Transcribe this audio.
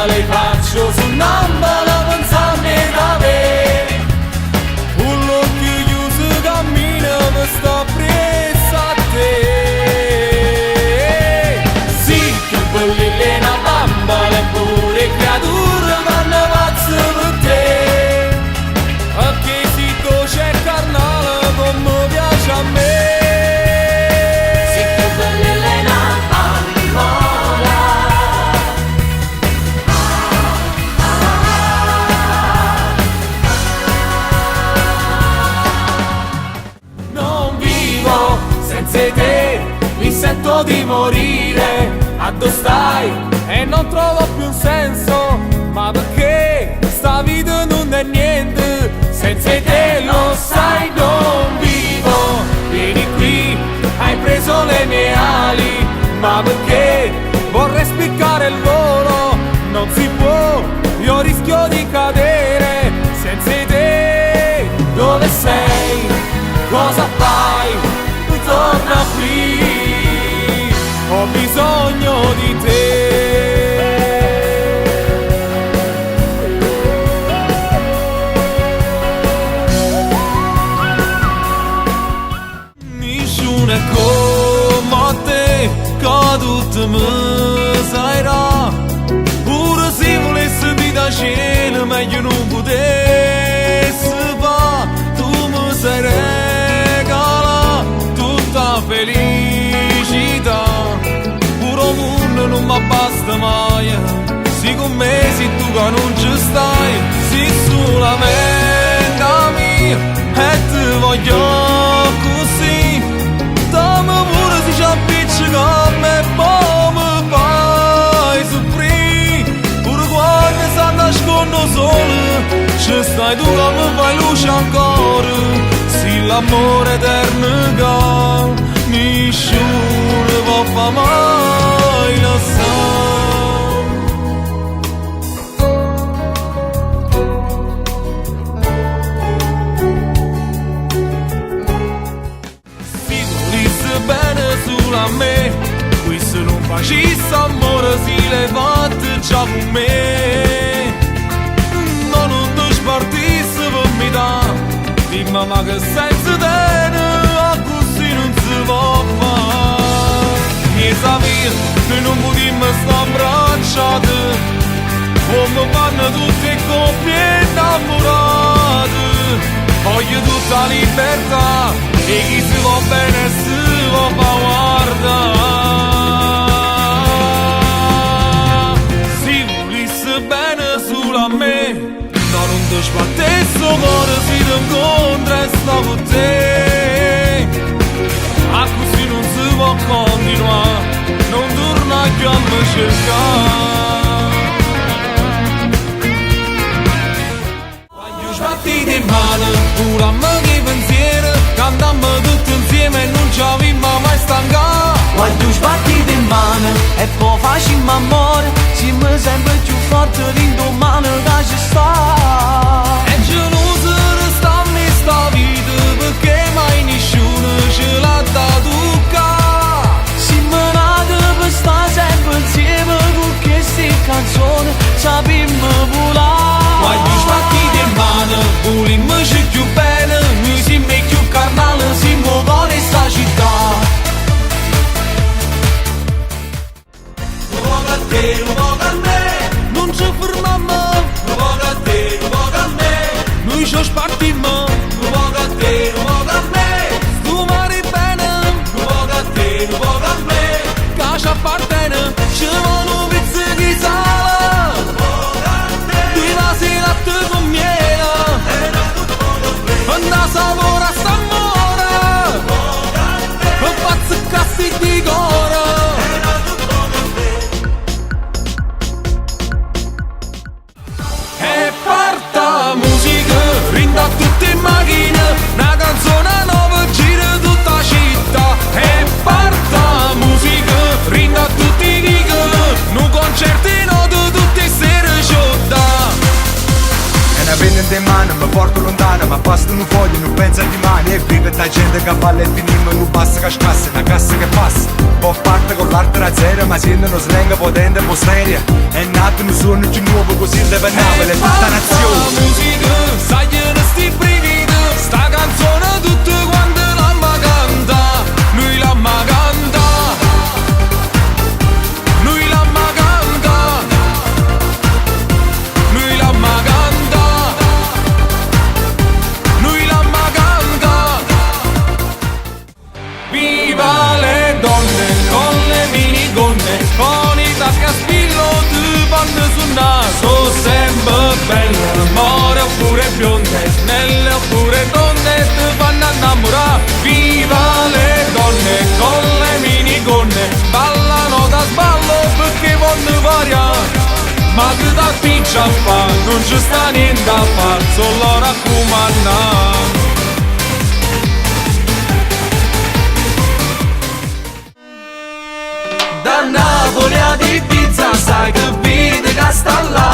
le faccio su un'ambola pensarne da me. Un occhio chiuso cammina mi sta presso a te. Sì, che bella una bambola e pure creatura vanno pazzo per te. Perché si c'è carnale come piace a me. Senza te mi sento di morire. Addo stai e non trovo più un senso. Ma perché sta vita non è niente. Senza te lo sai non vivo. Vieni qui, hai preso le mie ali. Ma perché vorrei spiccare il volo. Non si può, io rischio di cadere. Senza te dove sei? Cosa fai? Torna qui, ho bisogno di te. Nessuno è come te, che tutto mi sairà. Pure se volessi di da scena, meglio non potessi fa. Tu mi sai regala tutta felicità. Pure il mondo non mi basta mai. Si con me, si tu che non ci stai. Si solamente a me e ti voglio così. Dammi pure se ci appiccica me, poi mi fai soffrire. Pure quando sta nascondo solo, ci stai tu che mi fai luce ancora. Si l'amore eterno che nessuno può far mai lasciare. Si volesse bene solo a me, questo non facesse amore, si levate già con me. Non ti spartisse per me da. Dimmi ma che senza te così non si può fare. Mi sapevi che non potremmo stare abbracciati, come fanno tutte coppie innamorate. Voglio tutta libertà e chi si va bene si va a guardare. Si volesse bene solo a me, non ti sbattesse cuore si ti incontra e sta con te. A così non si può continuare, non torna più a me cercare. Quando sbattiti in mano, curammo che pensieri, cantammo tutti insieme e non ci avevamo mai stancato. Quando sbattiti in mano e poi facciamo amore, siamo sempre più forti l'indomani che ci sta. E geloso restammo in sta vita perché mai nessuno ce l'ha dato qua. Siamo nati per stare sempre insieme sappiamo volare. Quando sbatti in mano, volimmo più bene, noi siamo più carnali, siamo cuore in sta città. Un po' a te, un po' a me, non ci fermiamo. Un po' a te, un po' a me, noi ci spartiamo. Un po' a te, un po' a me, tu mari bene. Un po' a te, un po' a me, che ci appartiene, ci vogliono pizzi di sale. Due vasi latte con miele, da sapore a st'amore, un pazzo di cuore. E parta musica, rinda tutte in macchina, una canzone nuova gira tutta la città. E parta musica, rinda tutti i dicono, un concerto noto tutte sere città. E una penna in mano, mi porto lontano, ma basta un foglio, non pensa di mani. E vive da gente che balla e finimmo, non basta che scassa, una cassa che passa. Poi parte con l'arte da zero, ma sente uno slang potente e posteria. È nato un suono più nuovo, così deve navale tutta nazione. La musica, sai che sti brividi, sta canzone tutte quante l'amma canta, noi l'amma canta, noi l'amma canta, noi l'amma canta, noi l'amma canta. Viva le donne con le minigonne, con i tasche a spillo di bande sul naso, sempre belle, more oppure bionde, snelle oppure donne, ti fanno innamorare. Viva le donne con le minigonne, ballano da sballo perché vogliono variare. Ma che da piccia fa, non ci sta niente a fare, solo raccomandare. Da Napoli ad Ibiza, sai che vide che sta là.